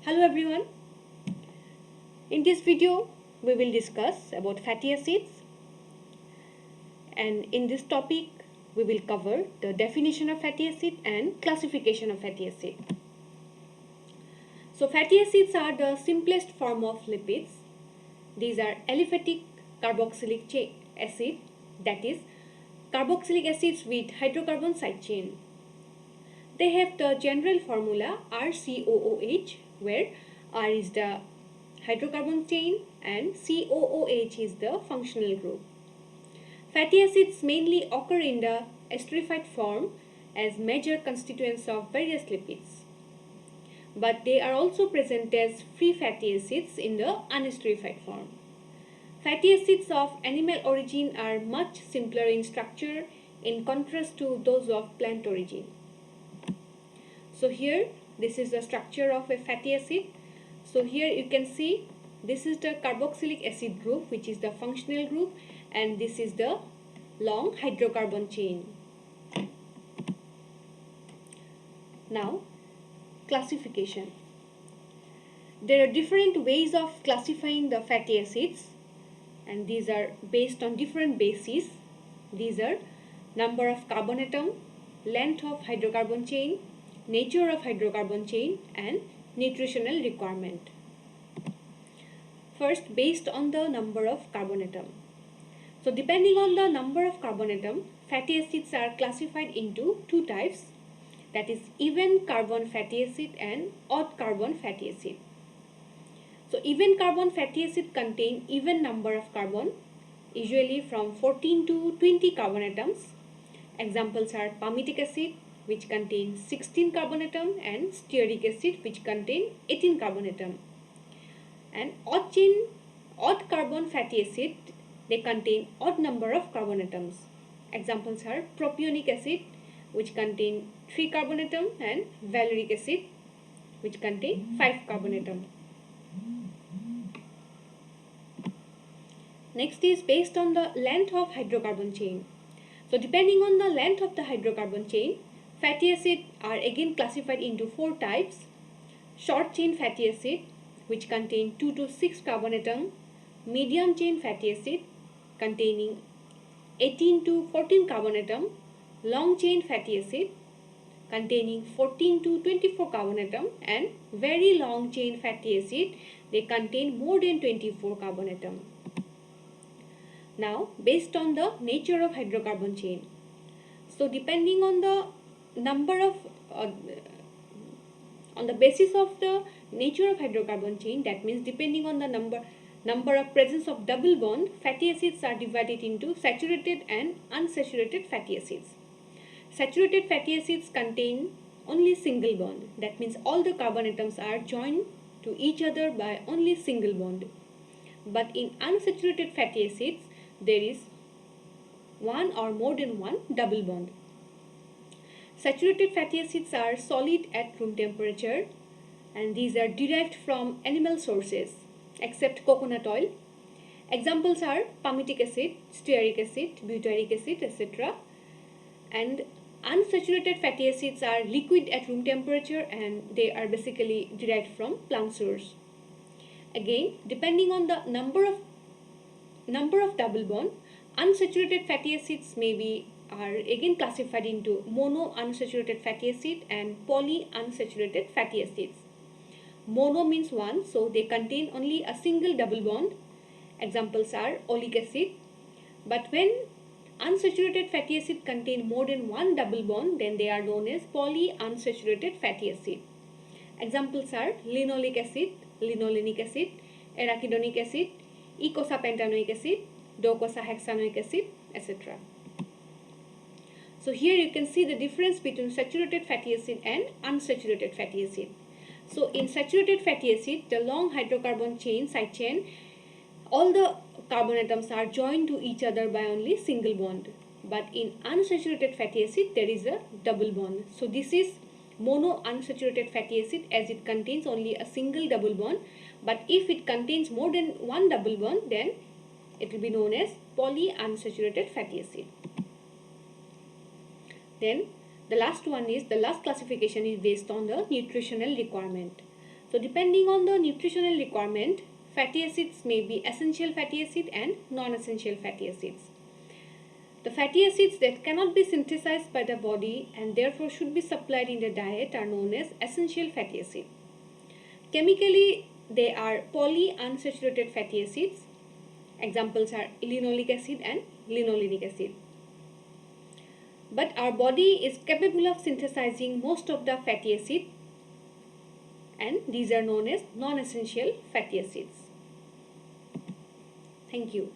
Hello everyone. In this video we will discuss about fatty acids, and in this topic we will cover the definition of fatty acid and classification of fatty acid. So fatty acids are the simplest form of lipids. These are aliphatic carboxylic acid, that is carboxylic acids with hydrocarbon side chain. They have the general formula RCOOH, where R is the hydrocarbon chain and COOH is the functional group. Fatty acids mainly occur in the esterified form as major constituents of various lipids, but they are also present as free fatty acids in the unesterified form. Fatty acids of animal origin are much simpler in structure in contrast to those of plant origin. So here this is the structure of a fatty acid. So here you can see this is the carboxylic acid group, which is the functional group, and this is the long hydrocarbon chain. Now classification. There are different ways of classifying the fatty acids, and these are based on different bases. These are number of carbon atom, length of hydrocarbon chain, nature of hydrocarbon chain, and nutritional requirement. First, based on the number of carbon atom. So depending on the number of carbon atom, fatty acids are classified into two types, that is even carbon fatty acid and odd carbon fatty acid. So even carbon fatty acid contain even number of carbon, usually from 14 to 20 carbon atoms. Examples are palmitic acid, which contains 16 carbon atom, and stearic acid, which contain 18 carbon atom. And odd carbon fatty acid, they contain odd number of carbon atoms. Examples are propionic acid, which contain 3 carbon atom, and valeric acid, which contain 5 carbon atom. Next is based on the length of hydrocarbon chain. So depending on the length of the hydrocarbon chain, fatty acids are again classified into four types. Short chain fatty acid, which contain 2 to 6 carbon atom, medium chain fatty acid containing 18 to 14 carbon atom, long chain fatty acid containing 14 to 24 carbon atom, and very long chain fatty acid, they contain more than 24 carbon atom. Now based on the nature of hydrocarbon chain. So depending on the number of on the basis of the nature of hydrocarbon chain, that means depending on the number of presence of double bond, fatty acids are divided into saturated and unsaturated fatty acids. Saturated fatty acids contain only single bond, that means all the carbon atoms are joined to each other by only single bond. But in unsaturated fatty acids, there is one or more than one double bond. Saturated fatty acids are solid at room temperature, and these are derived from animal sources except coconut oil. Examples are palmitic acid, stearic acid, butyric acid, etc. And unsaturated fatty acids are liquid at room temperature, and they are basically derived from plant source. Again, depending on the number of double bond, unsaturated fatty acids are again classified into mono unsaturated fatty acid and poly unsaturated fatty acids. Mono means one, so they contain only a single double bond. Examples are oleic acid. But when unsaturated fatty acid contain more than one double bond, then they are known as poly unsaturated fatty acid. Examples are linoleic acid, linolenic acid, arachidonic acid, eicosapentanoic acid, docosahexanoic acid, etc. So here you can see the difference between saturated fatty acid and unsaturated fatty acid. So in saturated fatty acid, the long hydrocarbon side chain, all the carbon atoms are joined to each other by only single bond. But in unsaturated fatty acid, there is a double bond. So this is mono unsaturated fatty acid, as it contains only a single double bond. But if it contains more than one double bond, then it will be known as poly unsaturated fatty acid. Then the last classification is based on the nutritional requirement. So depending on the nutritional requirement, fatty acids may be essential fatty acid and non-essential fatty acids. The fatty acids that cannot be synthesized by the body and therefore should be supplied in the diet are known as essential fatty acids. Chemically, they are polyunsaturated fatty acids. Examples are linoleic acid and linolenic acid. But our body is capable of synthesizing most of the fatty acids, and these are known as non-essential fatty acids. Thank you.